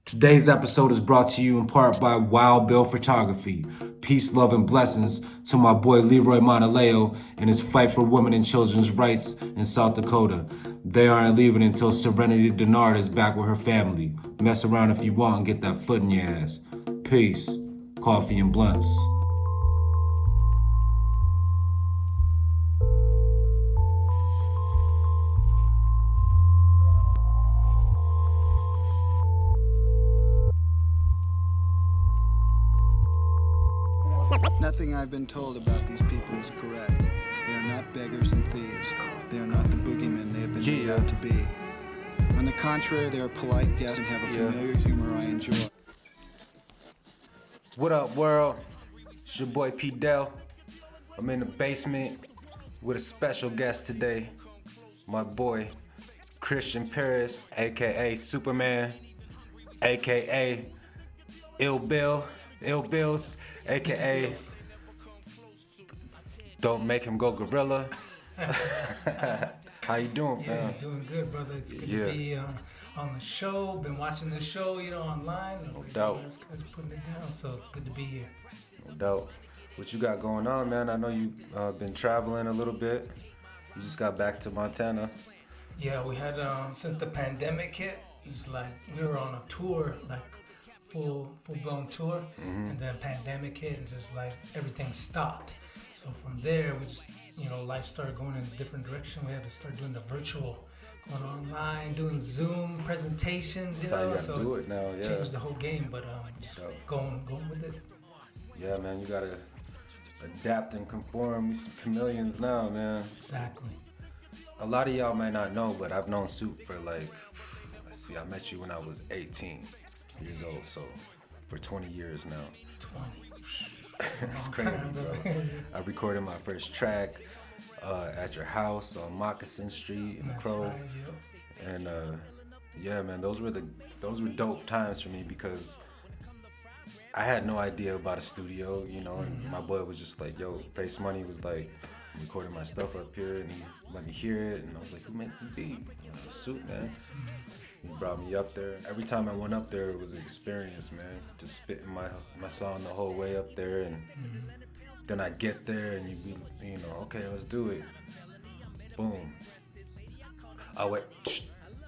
Today's episode is brought to you in part by Wild Bill Photography. Peace, love, and blessings to my boy Leroy Montaleo and his fight for women and children's rights in South Dakota. They aren't leaving until Serenity Denard is back with her family. Mess around if you want and get that foot in your ass. Peace. Coffee and blunts. Nothing I've been told about these people is correct. They are not beggars and thieves. They are not the boogeymen they have been made out to be. On the contrary, they are polite guests and have a familiar humor I enjoy. What up, world? It's your boy P. Dell. I'm in the basement with a special guest today. My boy Christian Paris, aka Supaman, aka Ill Bills, aka Don't Make Him Go Gorilla. How you doing, fam? Yeah, doing good, brother. It's good to be on the show. Been watching the show, online. No doubt. You guys are putting it down, so it's good to be here. No doubt. What you got going on, man? I know you been traveling a little bit. You just got back to Montana. Yeah, we had since the pandemic hit. It's like we were on a tour, like full blown tour, and then pandemic hit, and just like everything stopped. So from there, we just life started going in a different direction. We had to start doing the virtual, going online, doing Zoom presentations. That's how you gotta do it now. Yeah. Changed the whole game, but just going with it. Yeah, man, you gotta adapt and conform. We some chameleons now, man. Exactly. A lot of y'all might not know, but I've known Soup for I met you when I was 18 years old, so for 20 years now. 20. It's crazy, bro. I recorded my first track at your house on Moccasin Street in Crow. Right, yep. And yeah, man, those were dope times for me because I had no idea about a studio, and my boy was just like, yo, Face Money was like, I'm recording my stuff up here, and he let me hear it, and I was like, who makes the beat? Soup, man. He brought me up there. Every time I went up there, it was an experience, man. Just spitting my song the whole way up there, and then I get there, and you'd be, okay, let's do it. Boom. Oh, wait.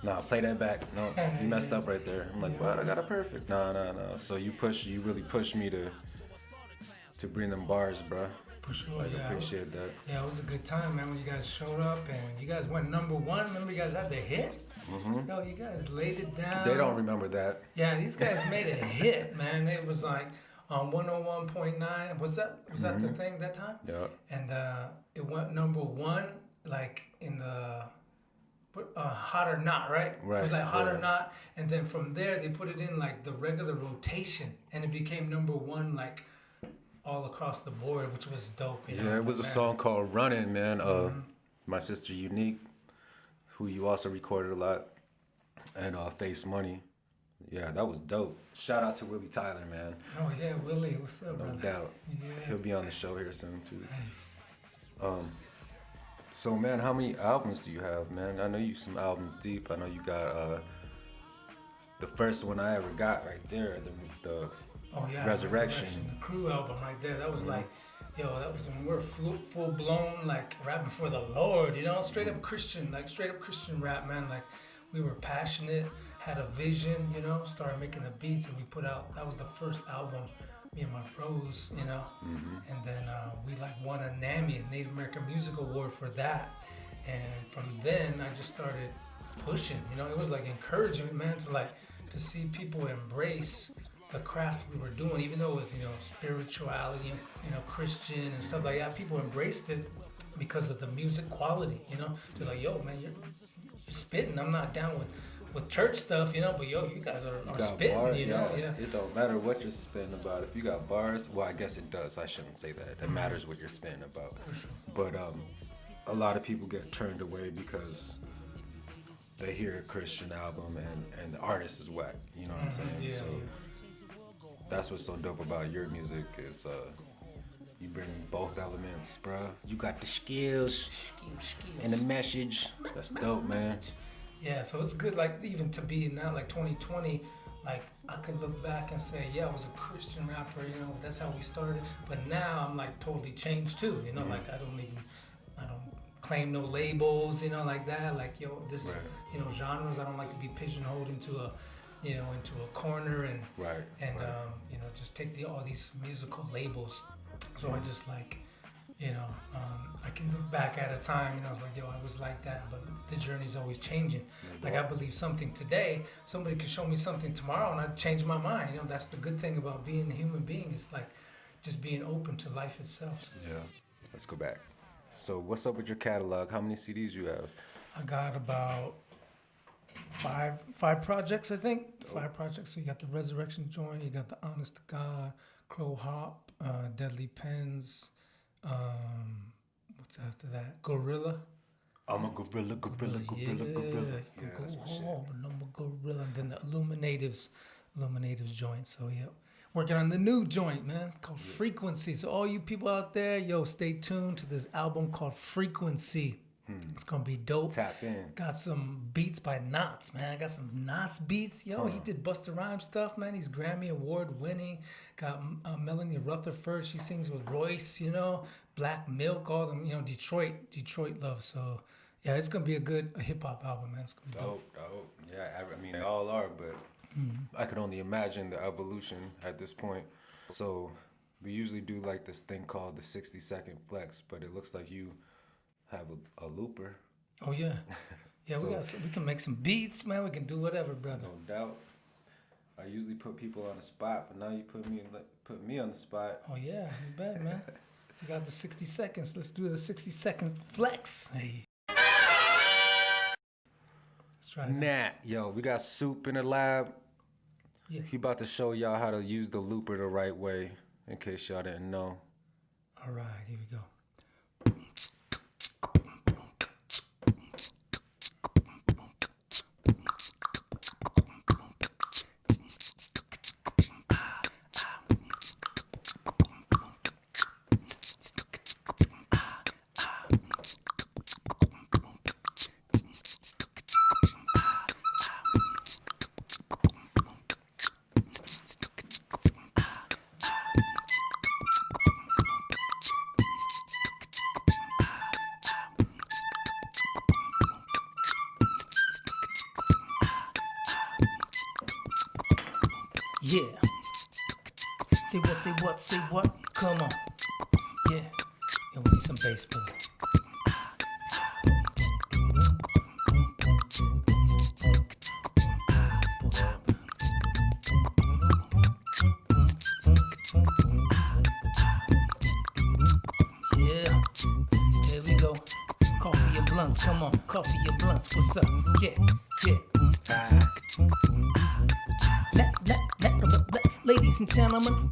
Nah, play that back. No, you messed up right there. I'm like, what? I got it perfect. Nah. So you really pushed me to bring them bars, bruh. For sure, I appreciate that. Yeah, it was a good time, man, when you guys showed up and you guys went number one. Remember, you guys had the hit? Yo, you guys laid it down. They don't remember that. Yeah, these guys made a hit, man. It was like on 101.9. Was that the thing that time? Yeah. And it went number one, like in the Hot or Not, right? Right. It was like Hot or Not, and then from there they put it in like the regular rotation, and it became number one, like all across the board, which was dope. Yeah, it was a song called Running, man. My sister Unique, who you also recorded a lot, and Face Money. Yeah, that was dope. Shout out to Willie Tyler, man. Oh yeah, Willie, what's up, brother? No doubt. Yeah. He'll be on the show here soon too. Nice. So man, how many albums do you have, man? I know you some albums deep. I know you got the first one I ever got right there, the Resurrection. The Crew album right there. That was like, that was when we were full blown, like rapping for the Lord, straight up Christian rap, man. Like we were passionate, had a vision, started making the beats, and we put out. That was the first album, me and my bros, and then we won a NAMI, a Native American Music Award for that, and from then I just started pushing. It was like encouragement, man, to see people embrace the craft we were doing, even though it was, spirituality and, Christian and stuff like that. People embraced it because of the music quality, They're like, yo, man, you're spitting. I'm not down with church stuff, but yo, you guys are spitting, bars, Yeah. It don't matter what you're spitting about. If you got bars, well, I guess it does. I shouldn't say that. It matters what you're spitting about. For sure. But a lot of people get turned away because they hear a Christian album and the artist is whack. You know what I'm saying? Yeah, so that's what's so dope about your music is you bring both elements, bruh. You got the skills and the message. That's dope, man. Yeah, so it's good, like even to be now, like 2020, like I could look back and say, yeah, I was a Christian rapper, you know, that's how we started. But now I'm like totally changed too, you know, like I don't claim no labels, you know, like that. Like, yo, this, Right. you know, genres. I don't like to be pigeonholed into a, you know, into a corner and Right. you know, just take all these musical labels. So I just like, you know, I can look back at a time, you know, I was like, yo, I was like that, but the journey's always changing. Like I believe something today, somebody could show me something tomorrow and I'd change my mind. You know, that's the good thing about being a human being. It's like just being open to life itself. Yeah. Let's go back. So what's up with your catalog? How many CDs you have? I got about five projects, I think. 5 projects. So you got the Resurrection Joint, you got the Honest to God, Crow Hop, Deadly Pens, what's after that? Gorilla. I'm a gorilla. Gorilla. Yeah, Go that's my shit. home, and I'm a gorilla. And then the Illuminatives joint. So yeah, working on the new joint, man, called Frequency. So all you people out there, yo, stay tuned to this album called Frequency. It's gonna be dope. Tap in. Got some beats by Knots, man. I got some Knots beats. Yo, he did Busta Rhymes stuff, man. He's Grammy Award winning. Got Melanie Rutherford. She sings with Royce, you know. Black Milk, all them, you know, Detroit love. So yeah, it's gonna be a hip hop album, man. It's gonna be dope. Dope. Yeah, I mean, they all are, but I could only imagine the evolution at this point. So we usually do like this thing called the 60-second flex, but it looks like you have a looper. Oh yeah, yeah. So- we can make some beats, man. We can do whatever, brother. No doubt. I usually put people on the spot, but now you put me on the spot. Oh yeah, you bet, man. We got the 60 seconds. Let's do the 60-second flex. Hey. Let's try it. Nat, yo, we got Soup in the lab. Yeah. He about to show y'all how to use the looper the right way, in case y'all didn't know. All right, here we go. Yeah. Say what? Come on. Yeah. Yeah, we need some bass, boy. Yeah. Here we go. Coffee and blunts. Come on. Coffee and blunts. What's up? Yeah. Ladies and gentlemen,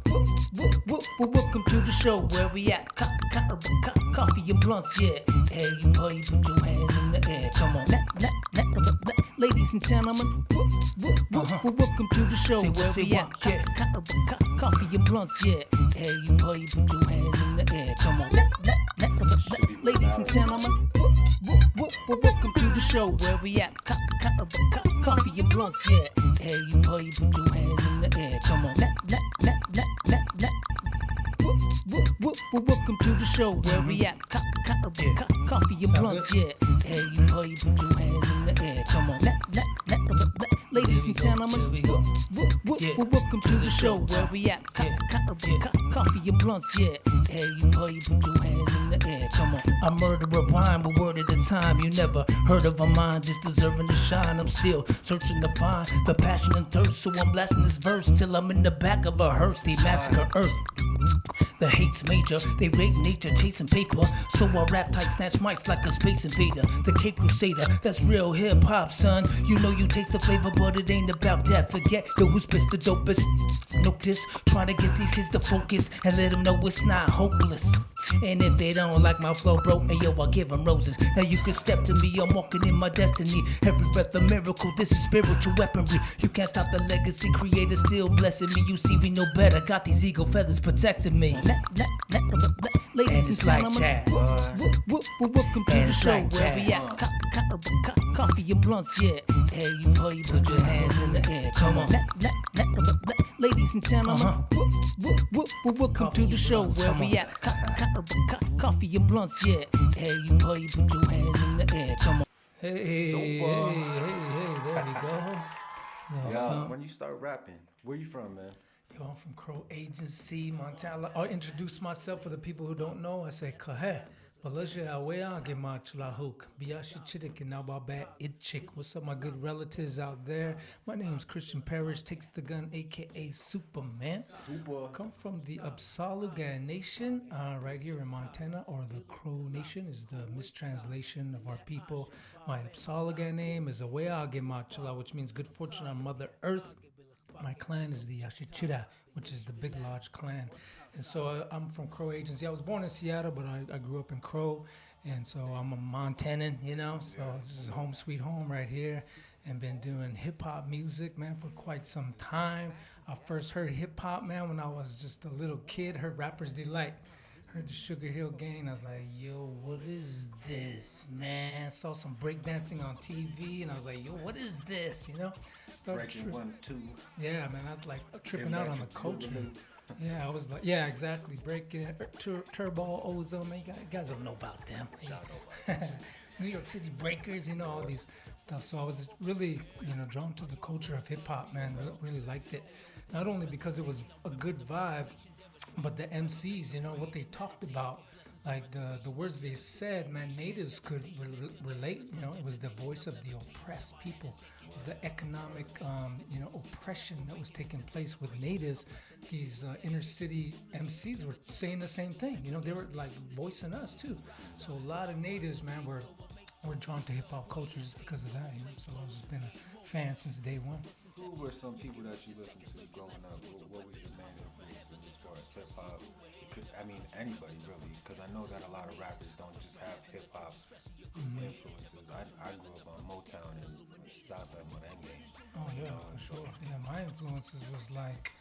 welcome to the show where we at. Coffee and blunts, yeah. Everybody put your hands in the air. Come on. Ladies and gentlemen, welcome to the show where we at. Coffee and blunts, yeah. Everybody put your hands in the air. Come on. Ladies and gentlemen, welcome to the show where we at. Coffee and blunts, yeah. Everybody put your hands in the air. Come on. Welcome to the show where we at. Coffee and blunts, yeah. Everybody put your hands in the air. Come on. Ladies and gentlemen, welcome to the show where we at. Coffee and blunts, yeah. Everybody put your hands in the air. Come on. I murder a rhyme, a word at a time. You never heard of a mind just deserving to shine. I'm still searching to find the passion and thirst, so I'm blasting this verse till I'm in the back of a hearse. They massacre Earth. The hate's major, they rape nature, chasing paper. So I rap tight, snatch mics like a space invader. The Cape Crusader, that's real hip hop, son. You know you taste the flavor, but it ain't about that. Forget yo, who spits the dopest. No kiss, trying to get these kids to focus and let them know it's not hopeless. And if they don't like my flow, bro, hey yo, I'll give them roses. Now you can step to me, I'm walking in my destiny. Every breath a miracle, this is spiritual weaponry. You can't stop the legacy, creator still blessing me. You see, we know better, got these eagle feathers protecting me. Ladies and gentlemen, welcome to the show where we at. Coffee and blunts, yeah. Hey, you know you put your hands in the air, come on. Ladies and gentlemen, welcome to the show where we at. Coffee and blunts, yeah. Hey, you know you put your hands in the air, come on. Hey, there we go. Yeah, when you start rapping, where you from, man? Yo, I'm from Crow Agency, Montana. I'll introduce myself for the people who don't know. I say, Kahe. Balaja awea gema chlahuk. Biashi chidik and nababat itchik. What's up, my good relatives out there? My name's Christian Parrish, takes the gun, aka Supaman. Super. Come from the Upsaluga Nation, right here in Montana, or the Crow Nation is the mistranslation of our people. My Upsaluga name is Awea Gemachla, which means good fortune on Mother Earth. My clan is the Yashichira, which is the Big Lodge clan. And so I'm from Crow Agency. I was born in Seattle, but I grew up in Crow. And so I'm a Montanan, you know. So this is home sweet home right here. And been doing hip-hop music, man, for quite some time. I first heard hip-hop, man, when I was just a little kid. Heard Rapper's Delight. Heard the Sugar Hill Gang. I was like, yo, what is this, man? Saw some breakdancing on TV. And I was like, yo, what is this, you know? Breaking 1, 2. Yeah, man, I was like tripping out on the culture. Yeah, I was like, yeah, exactly. Breaking Turbo, Ozone, man, you guys don't know about them. New York City Breakers, you know, all these stuff. So I was really, drawn to the culture of hip hop, man. I really liked it. Not only because it was a good vibe, but the MCs, what they talked about. Like the words they said, man, natives could relate. It was the voice of the oppressed people, the economic, oppression that was taking place with natives. These inner city MCs were saying the same thing. They were like voicing us too. So a lot of natives, man, were drawn to hip hop culture just because of that. So I've just been a fan since day one. Who were some people that you listened to growing up? What was your main influences as far as hip hop? Anybody really, because I know that a lot of rappers don't just have hip hop influences. I grew up on Motown and Salsa Merengue. Oh yeah, for sure. Yeah, my influences was like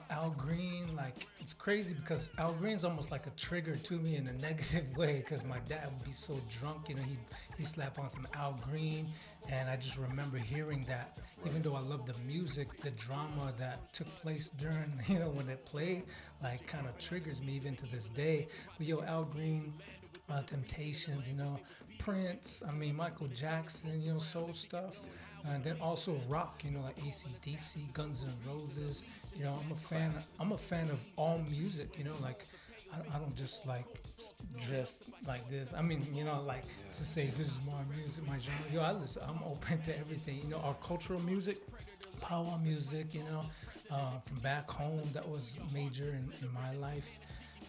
Al Green. Like, it's crazy because Al Green's almost like a trigger to me in a negative way, because my dad would be so drunk, he'd slap on some Al Green, and I just remember hearing that. Even though I love the music, the drama that took place during, when it played, like, kind of triggers me even to this day. But Al Green, Temptations, Prince, Michael Jackson, soul stuff. And then also rock, like AC/DC, Guns N' Roses. I'm a fan of all music. Like, I don't just like dress like this. To say this is my music, my genre. I'm open to everything. Our cultural music, power music. From back home, that was major in my life,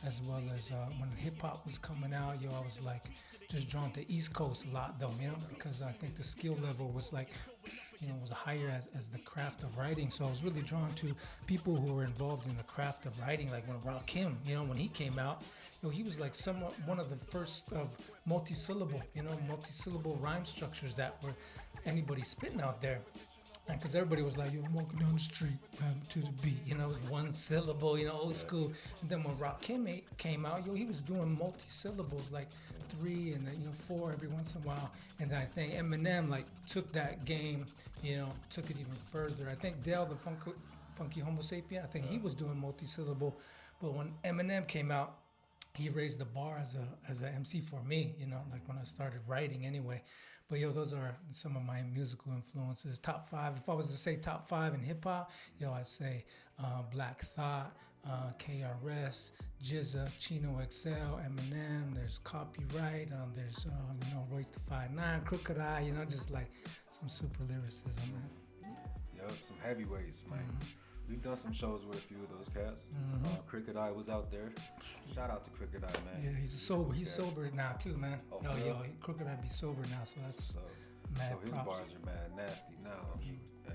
as well as when hip hop was coming out. I was like just drawn to East Coast a lot though, because I think the skill level was like, was higher as the craft of writing. So I was really drawn to people who were involved in the craft of writing, like when Rakim, when he came out, he was like somewhat one of the first of multi-syllable rhyme structures that were anybody spitting out there. Because everybody was like, I'm walking down the street to the beat, it was one syllable, old school. And then when Rakim came out, he was doing multi-syllables, like 3 and then 4 every once in a while. And then I think Eminem took that game, took it even further. I think Dale the Funky Homo Sapien, I think he was doing multi-syllable. But when Eminem came out, he raised the bar as a MC for me, like when I started writing anyway. But those are some of my musical influences. Top 5, if I was to say top 5 in hip hop, I'd say Black Thought, KRS, Jizza, Chino XL, Eminem. There's Copyright. There's Royce the 5'9", Crooked Eye. Just like some super lyricism. Yup, some heavyweights, man. Mm-hmm. We've done some shows with a few of those cats. Mm-hmm. Crooked Eye was out there. Shout out to Crooked Eye, man. Yeah, he's sober. He's sober now too, man. Oh, Crooked Eye be sober now, so that's mad. So his bars are mad nasty now.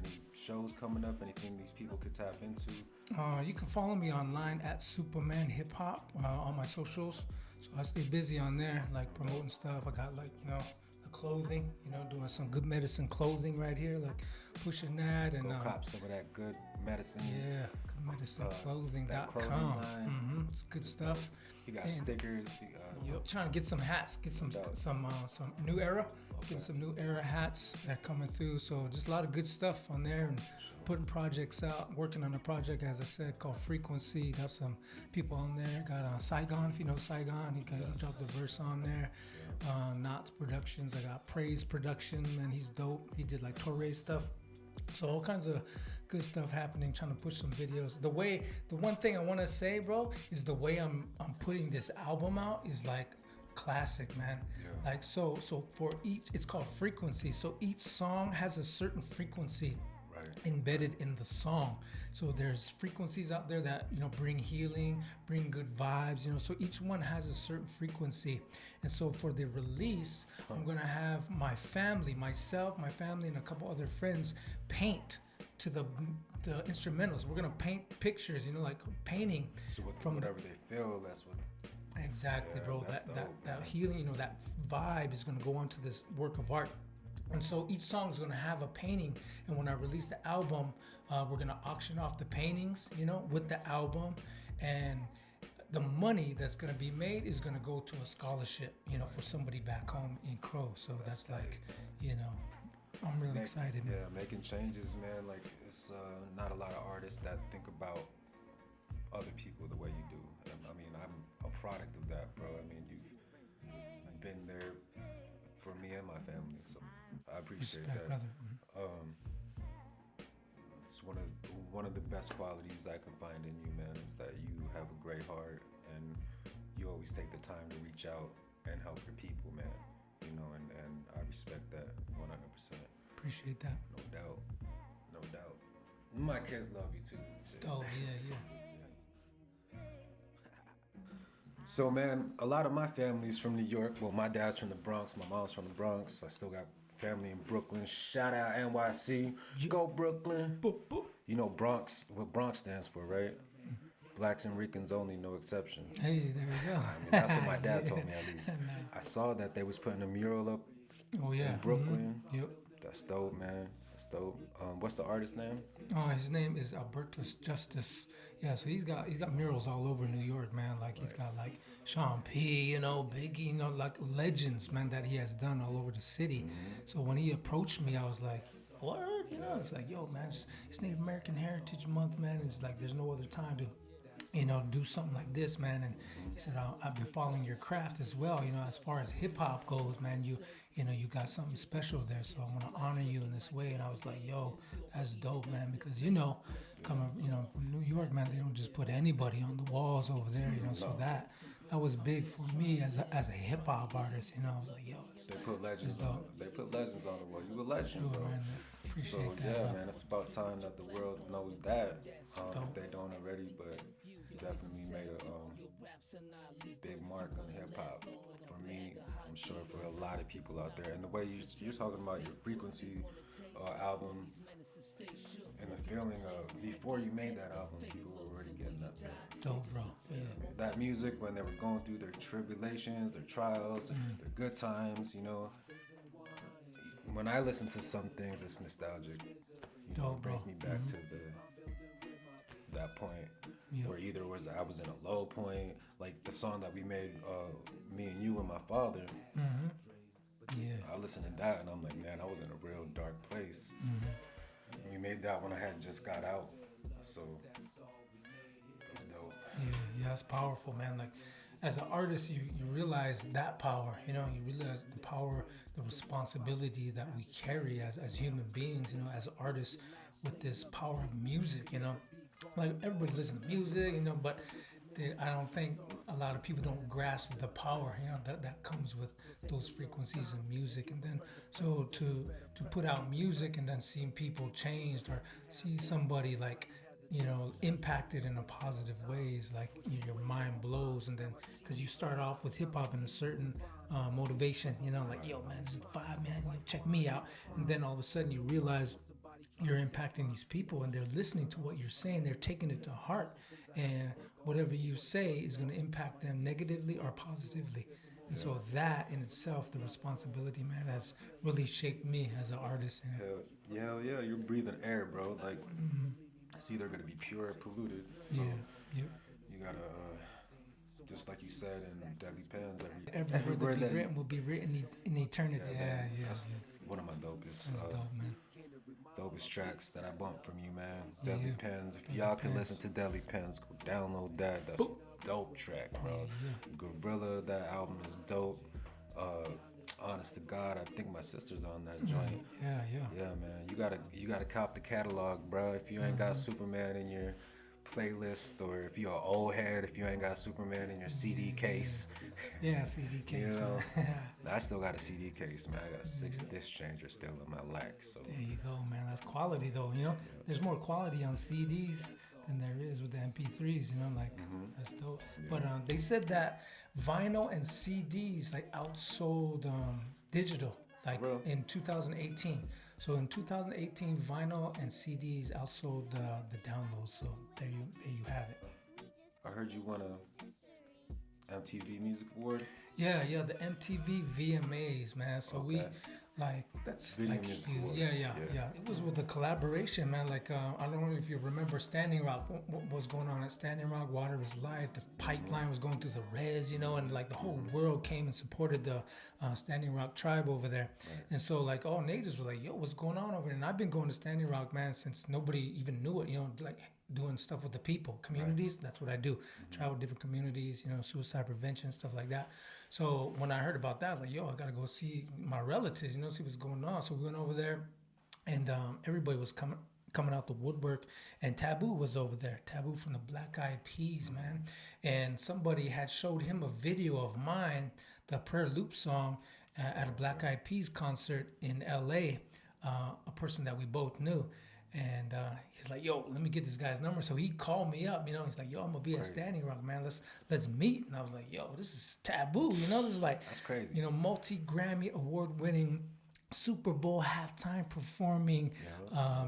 any shows coming up? Anything these people could tap into? You can follow me online at Supaman Hip Hop on my socials. So I stay busy on there, like promoting stuff. I got like, the clothing, doing some good medicine clothing right here, like pushing that. And Go cop some of that good medicine. yeah, goodmedicinclothing.com. That clothing line. It's good stuff. You got stickers. Yep. Trying to get some hats, get some new era, getting some new era hats that are coming through. So just a lot of good stuff on there, and putting projects out. Working on a project, as I said, called Frequency. Got some people on there. Got Saigon, if you know Saigon. He dropped the verse on there. Knots Productions. I got Praise Production, man. He's dope. He did like Torre stuff. So all kinds of good stuff happening, trying to push some videos. The one thing I want to say, bro, is the way I'm putting this album out is like classic, man. Yeah. Like so for each, it's called Frequency. So each song has a certain frequency embedded in the song. So there's frequencies out there that bring healing, bring good vibes. So each one has a certain frequency. And so for the release, I'm gonna have my family, and a couple other friends paint to the instrumentals. We're gonna paint pictures, like painting. So from whatever they feel, that's what. Exactly, Yeah, bro. that's That healing, that vibe is gonna go onto this work of art. And so each song is going to have a painting, and when I release the album, we're going to auction off the paintings, with the album, and the money that's going to be made is going to go to a scholarship, for somebody back home in Crow. So that's like, I'm really excited, man. Yeah, making changes, man. Like, it's not a lot of artists that think about other people the way you do. And, I mean, I'm a product of that, bro. I mean, you've been there for me and my family, so I appreciate Respect, that. brother. It's one of the best qualities I can find in you, man, is that you have a great heart and you always take the time to reach out and help your people, man. And I respect that 100%. Appreciate that. No doubt. My kids love you too. Shit. Oh, yeah. So, man, a lot of my family's from New York. Well, my dad's from the Bronx. My mom's from the Bronx. I still got family in Brooklyn. Shout out NYC. Go Brooklyn. Boop, boop. You know Bronx, what Bronx stands for, right? Blacks and Ricans only, no exceptions. Hey, there we go. I mean, that's what my dad told me, at least. I saw that they was putting a mural up in Brooklyn. Yep. That's dope, man. That's dope. What's the artist's name? Oh, his name is Albertus Justice. Yeah, so he's got murals all over New York, man. Like he's got like Sean P, Biggie, like legends, man, that he has done all over the city. So when he approached me, I was like, word, It's like, yo, man, it's Native American Heritage Month, man. It's like there's no other time to do something like this, man. And he said, I've been following your craft as well. As far as hip hop goes, man, you got something special there. So I want to honor you in this way. And I was like, yo, that's dope, man. Because, coming, from New York, man, they don't just put anybody on the walls over there, So that was big for me as a hip hop artist. I was like, yo, they put legends on it. They put legends on the wall. You a legend, sure, bro. Man. Appreciate So that, yeah, bro. man, it's about time that the world knows that. If they don't already, but you definitely made a big mark on hip hop. For me, I'm sure for a lot of people out there. And the way you're talking about your Frequency album and the feeling of before you made that album, people were already getting that feeling. Dope, bro. Yeah. That music when they were going through their tribulations, their trials, their good times, When I listen to some things, it's nostalgic. It brings me back to that point where either I was in a low point, like the song that we made, me and you and my father. Yeah. I listen to that and I'm like, man, I was in a real dark place. We made that when I had just got out, so it was dope. Yeah, it's powerful, man. Like, as an artist, you realize that power, you realize the power, the responsibility that we carry as human beings, as artists with this power of music, Like, everybody listens to music, but I don't think a lot of people don't grasp the power, that comes with those frequencies in music. And then, so to put out music and then seeing people changed or see somebody like, impacted in a positive ways, like your mind blows. And then, because you start off with hip hop in a certain motivation, like, yo, man, this is the vibe, man, check me out. And then all of a sudden you realize you're impacting these people and they're listening to what you're saying. They're taking it to heart, and whatever you say is going to impact them negatively or positively. And so that in itself, the responsibility, man, has really shaped me as an artist. Yeah, you're breathing air, bro. Like, it's either gonna be pure or polluted. So Yeah, yeah. you gotta, just like you said in Deadly Pens, Every word that that be written will be written in eternity. Yeah, yeah. that's one of my dopest, That's dope, man. dopest tracks that I bumped from you, man. Yeah. Deadly Pens. If Deadly y'all can Pens. listen to Deadly Pens, go download that. That's a dope track, bro. Gorilla, that album is dope. Honest to God, I think my sister's on that joint. Yeah, yeah. Yeah, man, you gotta cop the catalog, bro. If you ain't got Superman in your playlist, or if you're an old head, if you ain't got Superman in your CD case, Yeah, CD case, you know. man. I still got a CD case, man. I got a 6-disc changer still in my lack. So There you go, man. That's quality, though. You know, there's more quality on CDs than there is with the MP3s. You know, like that's dope. But they said that vinyl and CDs like outsold digital, like Bro. in 2018. So in 2018, vinyl and CDs outsold the downloads. So there you have it. I heard you won a MTV Music Award. Yeah, the MTV VMAs, man. So we, like, that's Video like Music huge. Award. Yeah. It was with a collaboration, man. Like, I don't know if you remember Standing Rock. What was going on at Standing Rock? Water was life. The pipeline was going through the res, you know, and like the whole world came and supported the Standing Rock tribe over there. Right. And so, like, all natives were like, yo, what's going on over there? And I've been going to Standing Rock, man, since nobody even knew it, you know, like doing stuff with the people, communities. Right. That's what I do. Travel different communities, you know, suicide prevention, stuff like that. So when I heard about that, I was like, yo, I gotta go see my relatives, you know, see what's going on. So we went over there, and everybody was coming out the woodwork, and Taboo was over there. Taboo from the Black Eyed Peas, man. And somebody had showed him a video of mine, the Prayer Loop song, at a Black Eyed Peas concert in LA, a person that we both knew. And he's like, yo, let me get this guy's number. So he called me up, you know. He's like, yo, I'm gonna be at Standing Rock, man. Let's meet. And I was like, yo, this is Taboo, you know. This is like, that's crazy. You know, multi-Grammy award-winning, Super Bowl halftime performing,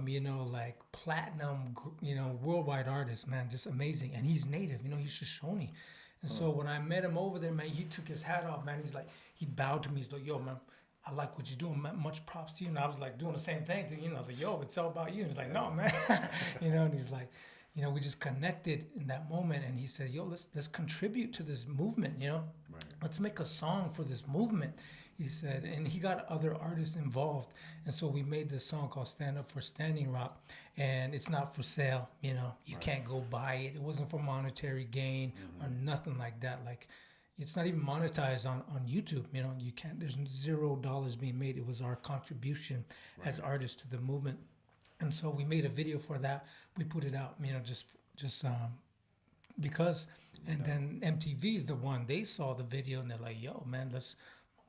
you know, like platinum, you know, worldwide artist, man, just amazing. And he's native, you know, he's Shoshone. And so when I met him over there, man, he took his hat off, man. He's like, he bowed to me. He's like, yo, man, I like what you're doing, man. Much props to you. And I was like doing the same thing to you. And I was like, yo, it's all about you. And he's like, no, man. You know, and he's like, you know, we just connected in that moment. And he said, yo, let's contribute to this movement, you know. Right. Let's make a song for this movement, he said. And he got other artists involved. And so we made this song called Stand Up for Standing Rock. And it's not for sale, you know. You can't go buy it. It wasn't for monetary gain or nothing like that. Like, it's not even monetized on YouTube. You know, you can't, there's $0 being made. It was our contribution as artists to the movement. And so we made a video for that. We put it out, you know, just because. And then MTV is the one, they saw the video and they're like, yo, man,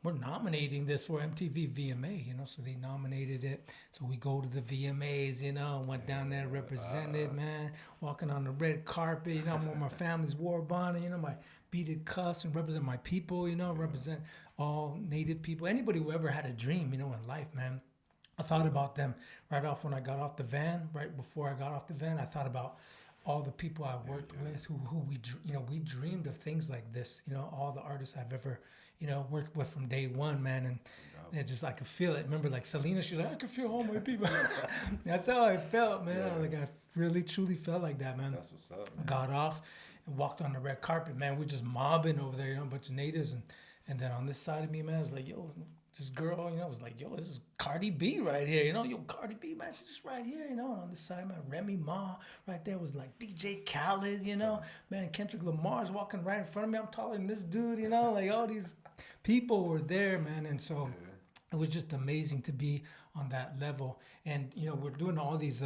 we're nominating this for MTV VMA, you know, so they nominated it. So we go to the VMAs, you know, went down there, represented, man, walking on the red carpet, you know, I'm wearing my family's war bonnet, you know, my beaded cuffs, and represent my people, you know, represent all Native people, anybody who ever had a dream, you know, in life, man. I thought about them right off when I got off the van, right before I got off the van, I thought about all the people I worked with who we, you know, we dreamed of things like this, you know, all the artists I've ever, you know, worked with from day one, man. And it just, I could feel it. Remember, like Selena, she was like, I could feel home with people. That's how I felt, man. Yeah. Like I really, truly felt like that, man. That's what's up, man. Got off and walked on the red carpet, man. We're just mobbing over there, you know, a bunch of natives. And then on this side of me, man, I was like, yo, this girl, you know, was like, yo, this is Cardi B right here, you know, yo, Cardi B, man, she's just right here, you know, and on this side, man, Remy Ma right there was like DJ Khaled, you know, man, Kendrick Lamar's walking right in front of me, I'm taller than this dude, you know, like all these people were there, man, and so it was just amazing to be on that level. And, you know, we're doing all these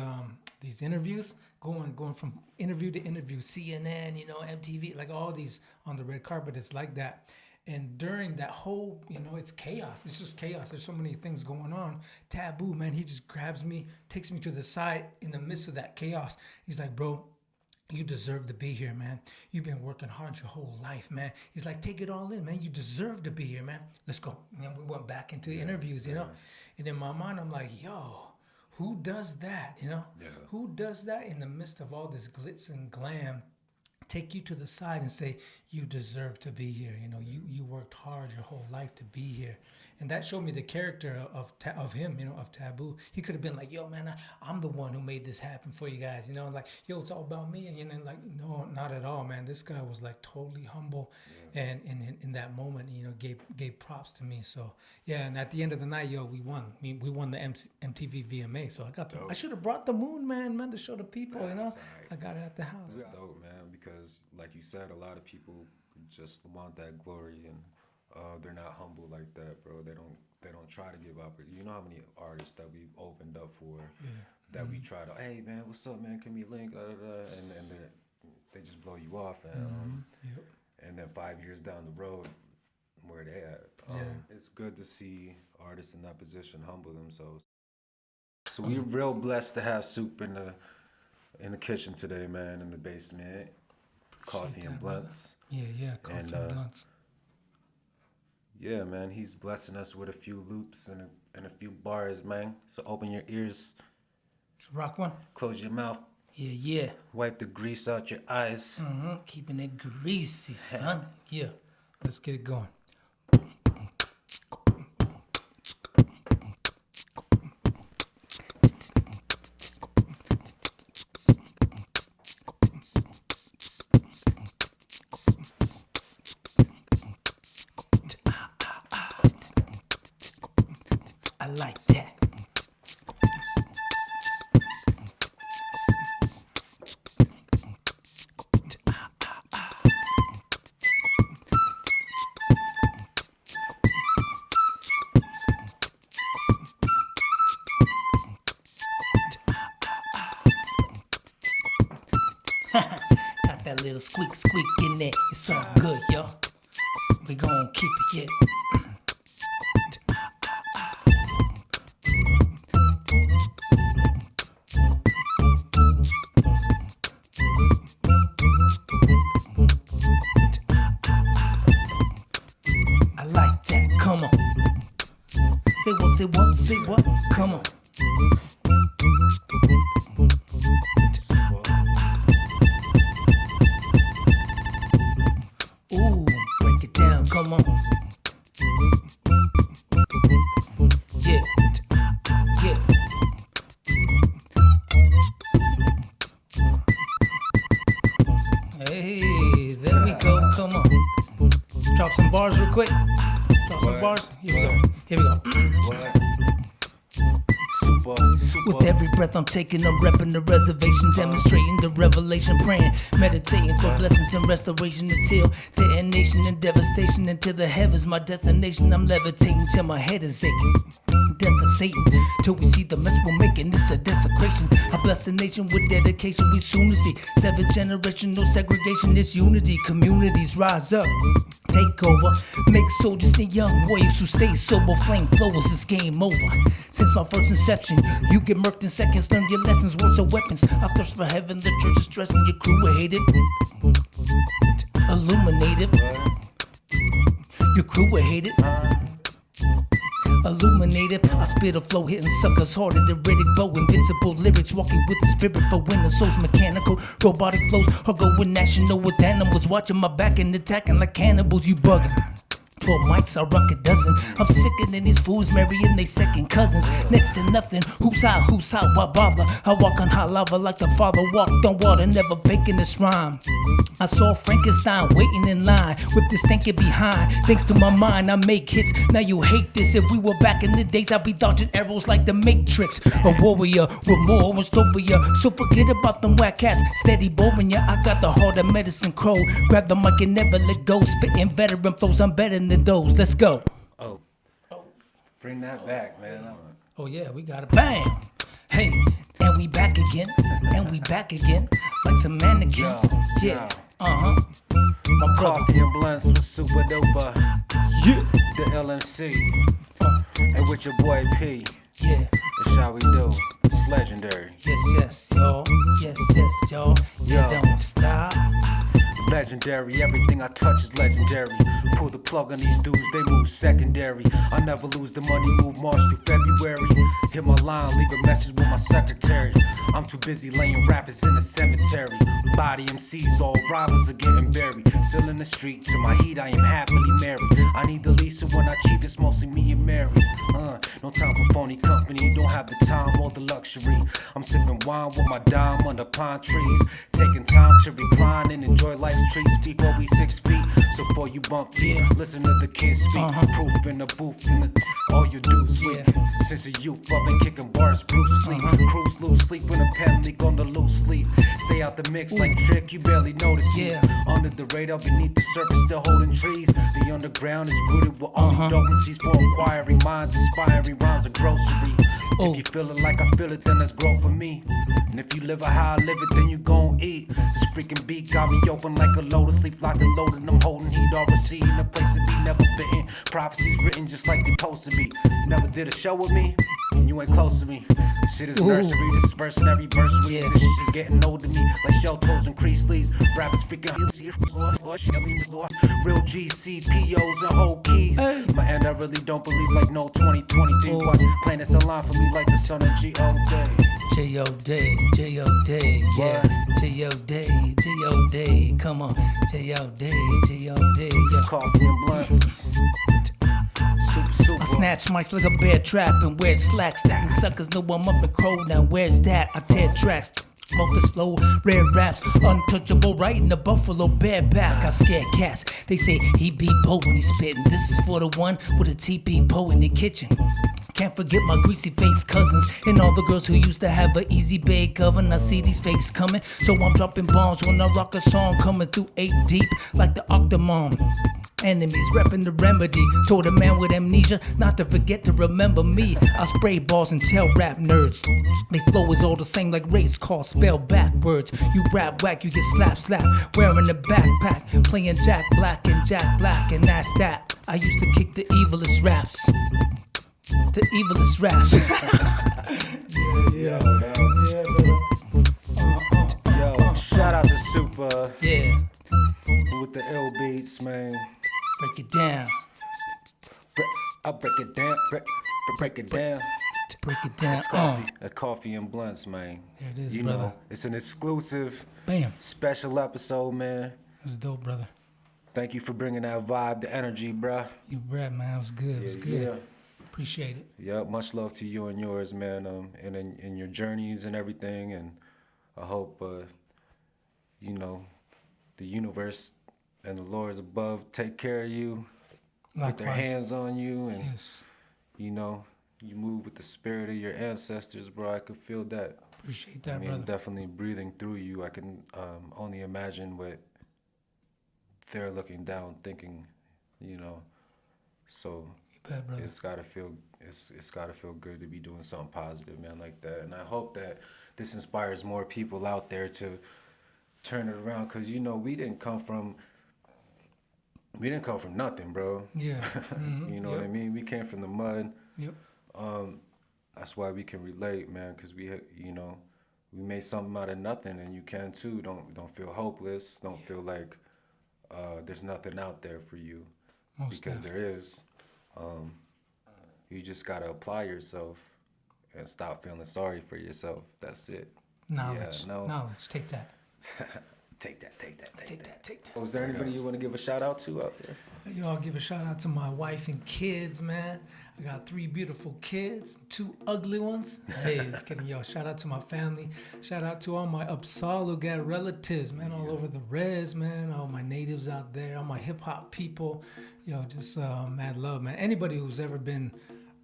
interviews, going from interview to interview, CNN, you know, MTV, like all these on the red carpet, it's like that. And during that whole, you know, it's chaos. It's just chaos. There's so many things going on. Taboo, man, he just grabs me, takes me to the side in the midst of that chaos. He's like, bro, you deserve to be here, man. You've been working hard your whole life, man. He's like, take it all in, man. You deserve to be here, man. Let's go. And we went back into interviews, you know. And in my mind, I'm like, yo, who does that? You know, Yeah. who does that in the midst of all this glitz and glam? Take you to the side and say you deserve to be here. You know, you worked hard your whole life to be here, and that showed me the character of him. You know, of Taboo. He could have been like, yo, man, I'm the one who made this happen for you guys. You know, like, yo, it's all about me. And you know, like, no, not at all, man. This guy was like totally humble, and in that moment, you know, gave props to me. So yeah, and at the end of the night, yo, we won. We won the MTV VMA. So I should have brought the Moon Man, to show the people. You know, That's all right. I got it at the house. It's dope, man, because like you said, a lot of people just want that glory, and they're not humble like that, bro. They don't try to give up. You know how many artists that we've opened up for, that we try to, hey man, what's up, man? Can we link? And they just blow you off, and and then 5 years down the road, where they at? It's good to see artists in that position humble themselves. So we're real blessed to have Soup in the kitchen today, man, in the basement. Coffee and blunts. Yeah, coffee and blunts. Yeah, man, he's blessing us with a few loops and a few bars, man. So open your ears, Just rock one. close your mouth, Yeah. wipe the grease out your eyes. Keeping it greasy, son. Yeah. Let's get it going. I like that. Got that little squeak in there. It's all good, yo. We gon' keep it, yeah. I like that. Come on. Say what? Come on. Ooh, break it down. Come on. Yeah. Hey, there we go. Come on. Drop some bars real quick. Drop some bars. Here we go. What? Super. With every breath I'm taking, I'm repping the reservation, demonstrating the revelation, praying, meditating for blessings and restoration until detonation and devastation into the heavens. My destination, I'm levitating till my head is aching. Death of Satan, till we see the mess we're making. It's a desecration. I bless the nation with dedication. We soon to see 7th generation, no segregation. It's unity. Communities rise up, take over, make soldiers and young warriors who stay sober. Flame flowers, it's game over. Since my first inception, you get murked in seconds. Learn your lessons, words are weapons. I thirst for heaven, the church is stressing. Your crew are hated, illuminated. Your crew are hated, illuminated. I spit a flow, hitting suckers harder than Riddick Bow. Invincible lyrics, walking with the spirit for when the soul's mechanical. Robotic flows are going national with animals watching my back and attacking like cannibals. You bugging. 12 mics, I rock a dozen. I'm sicker than these fools marrying they second cousins. Next to nothing, who's high, why bother? I walk on hot lava like the father walked on water, never baking this rhyme. I saw Frankenstein waiting in line, whip this thinking behind. Thanks to my mind, I make hits. Now you hate this. If we were back in the days, I'd be dodging arrows like the Matrix. A warrior with more in store for ya. So forget about them whack cats, steady boring ya. I got the heart of Medicine Crow. Grab the mic and never let go. Spitting veteran flows, I'm better than those. Let's go. Oh, bring that back, man. Oh yeah, we got it. Bang! Hey, and we back again, like some mannequins. Yeah, my brother. Coffee and blunts with Super Duper. Yeah, The LMC. And with your boy P. yeah. That's how we do. It's legendary. Yes, y'all. You Yo. don't stop. Legendary. legendary. Everything I touch is legendary. Pull the plug on these dudes, they move secondary. I never lose the money, move March through February. Hit my line, leave a message with my secretary. I'm too busy laying rappers in the cemetery. Body MCs, all robbers are getting buried. Still in the street, to my heat I am happily married. I need the lease, so when I cheat it's mostly me and Mary. No time for phony company, don't have the time or the luxury. I'm sipping wine with my dime under pine trees. Taking time to recline and enjoy life's treats before we 6 feet. So before you bump teeth, listen to the kids speak. Proof in the booth, all you do is weak. Since a youth, I've been kicking bars, Bruce Lee. Cruise loose, sleep with a pen leak on the loose leaf. Stay out the mix like Trick, you barely notice me. Under the radar, beneath the surface, still holding trees. The underground is rooted with only dopencies for inquiring minds, inspiring rhymes of grocery. If you feel it like I feel it, then let's grow for me. And if you live it how I live it, then you gon' eat. This freaking beat got me open like a lotus leaf, locked and loaded. I'm holding heat, all receiving a place to be, never bitten. Prophecies written just like they supposed to be. Never did a show with me, you ain't close to me. Shit is nursery, dispersing every verse we This shit is getting old to me, like shell toes and crease sleeves. Rappers freaking real GCPOs and whole keys. My end I really don't believe like no 2023 was planets align for me like the sun of G.O.D. J.O.D., J.O.D., yeah. J.O.D., J.O.D., come on. J.O.D., J.O.D., yeah. Coffee and blunts. Super. I snatch mics like a bear trap and wear slacks. Stacking suckers know I'm up in crow now. Where's that? I tear tracks. Smoke the slow, rare raps, untouchable, right in the buffalo bareback. I scare cats, they say he be Poe when he spittin'. This is for the one with a TP Poe in the kitchen. Can't forget my greasy face cousins and all the girls who used to have an easy bake oven. I see these fakes coming, so I'm dropping bombs when I rock a song coming through 8 deep like the Octomom. Enemies reppin' the remedy. Told a man with amnesia not to forget to remember me. I spray balls and tell rap nerds they flow is all the same like race cars spelled backwards. You rap whack, you get slap. Wearing a backpack, playing Jack Black, and that's that. I used to kick the evilest raps. The evilest raps. Yo, shout out to Super. Yeah. With the ill beats, man. Break it down. I'll break it down. Break it down. Break it down. It's coffee. Coffee and blunts, man. There it is, you brother. know, it's an exclusive, Bam. special episode, man. That was dope, brother. Thank you for bringing that vibe, the energy, bruh. You rap, man. It was good. It was good. Yeah. Appreciate it. Yeah, much love to you and yours, man, and in your journeys and everything. And I hope, you know, the universe and the Lords above take care of you, Likewise. put their hands on you, and, Yes. you know, you move with the spirit of your ancestors, bro. I could feel that. Appreciate that, I mean, brother. definitely breathing through you. I can only imagine what they're looking down, thinking, you know. So You bet, brother. it's gotta feel good to be doing something positive, man, like that. And I hope that this inspires more people out there to turn it around, because you know we didn't come from nothing, bro. Yeah. Mm-hmm. You know what I mean? We came from the mud. Yep. That's why we can relate, man, because we made something out of nothing, and you can too. Don't feel hopeless. Don't feel like there's nothing out there for you, because there is. You just gotta apply yourself and stop feeling sorry for yourself. That's it. Knowledge. Yeah, no. Knowledge. Take that. Take that. Take that. Was there anybody you want to give a shout out to out there? Yo, I'll give a shout out to my wife and kids, man. I got 3 beautiful kids, 2 ugly ones. Hey, just kidding, yo. Shout out to my family. Shout out to all my Upsala got relatives, man, all over the res, man. All my natives out there, all my hip hop people. Yo, just mad love, man. Anybody who's ever been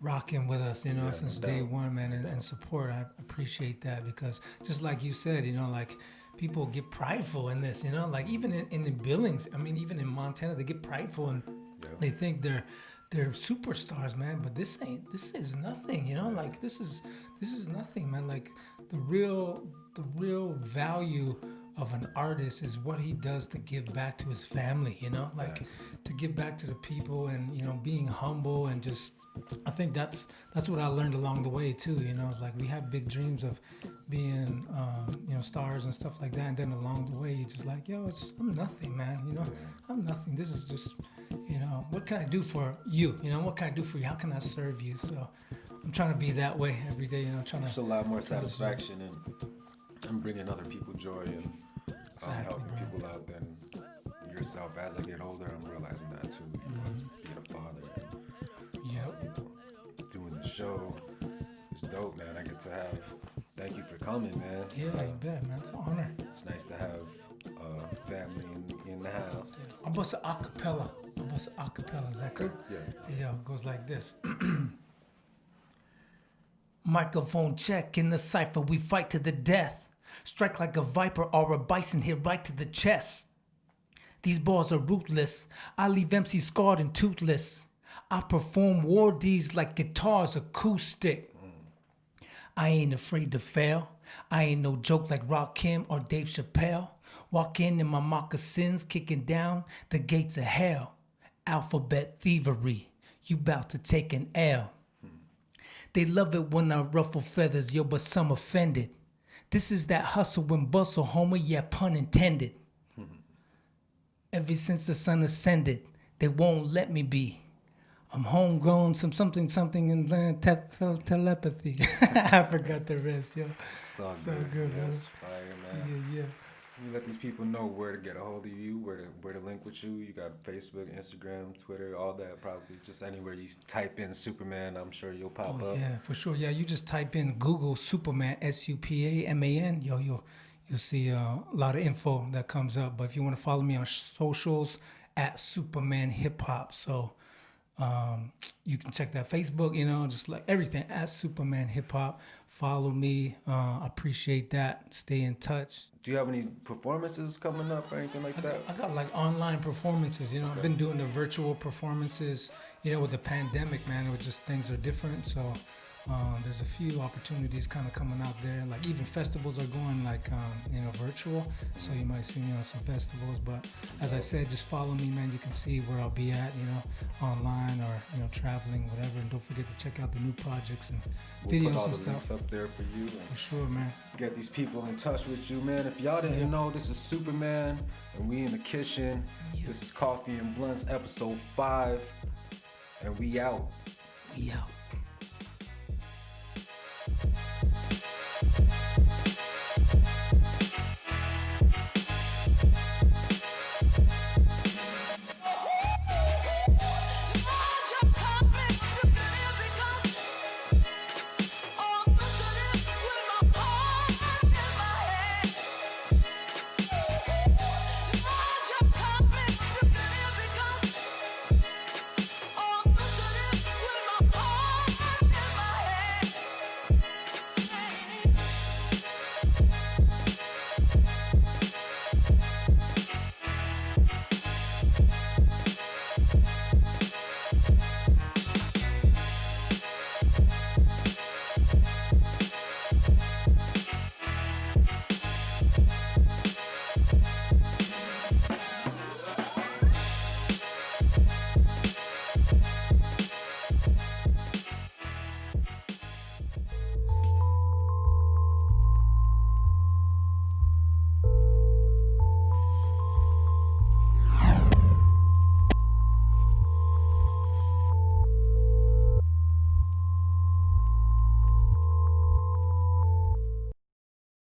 rocking with us, you know, since day one, man, and support. I appreciate that, because just like you said, you know, like people get prideful in this, you know, like even in the Billings, I mean, even in Montana, they get prideful and they think they're superstars, man. But this is nothing, you know, like this is nothing, man. Like the real value of an artist is what he does to give back to his family, you know, like to give back to the people, and you know, being humble, and just I think that's what I learned along the way too. You know, it's like we have big dreams of being you know, stars and stuff like that, and then along the way you're just like, yo, I'm nothing, man. You know, I'm nothing. This is just, you know, what can I do for you? You know, what can I do for you? How can I serve you? So I'm trying to be that way every day. You know, trying It's to a lot more satisfaction and bringing other people joy and helping bro. people out than yourself. As I get older, I'm realizing that too. You know, being a father and you know, doing the show is dope, man. I get to have. Thank you for coming, man. Yeah, you bet, man. It's an honor. It's nice to have family in the house. I bust an acapella. Is that good? Yeah. Yeah, it goes like this. Microphone check in the cipher. We fight to the death. Strike like a viper or a bison, hit right to the chest. These bars are ruthless. I leave MC scarred and toothless. I perform war deeds like guitars acoustic. I ain't afraid to fail. I ain't no joke like Rakim or Dave Chappelle. Walk in my moccasins, kicking down the gates of hell. Alphabet thievery, you bout to take an L. They love it when I ruffle feathers, yo, but some offended. This is that hustle and bustle, homer, yeah, pun intended. Ever since the sun ascended, they won't let me be. I'm homegrown, something in telepathy. I forgot the rest, yo. So good, man. Yes, fire, man. Yeah. You let these people know where to get a hold of you, where to link with you. You got Facebook, Instagram, Twitter, all that. Probably just anywhere you type in Superman, I'm sure you'll pop up. Yeah, for sure. Yeah, you just type in Google Supaman, Supaman. Yo, you'll see a lot of info that comes up. But if you want to follow me on socials, at Superman Hip Hop. So you can check that Facebook, you know, just like everything at Superman Hip Hop. Follow me. Appreciate that. Stay in touch. Do you have any performances coming up or anything like that? I got like online performances, you know. I've been doing the virtual performances, you know, with the pandemic, man. It was just things are different. So there's a few opportunities kind of coming out there. Like even festivals are going like, you know, virtual. So you might see me on some festivals. But as I said, just follow me, man. You can see where I'll be at, you know, online or, you know, traveling, whatever. And don't forget to check out the new projects and videos put all and the links stuff. up there for you. For sure, man. Get these people in touch with you, man. If y'all didn't know, this is Superman, and we in the kitchen. This is Coffee and Blunts, episode 5, and we out. We out.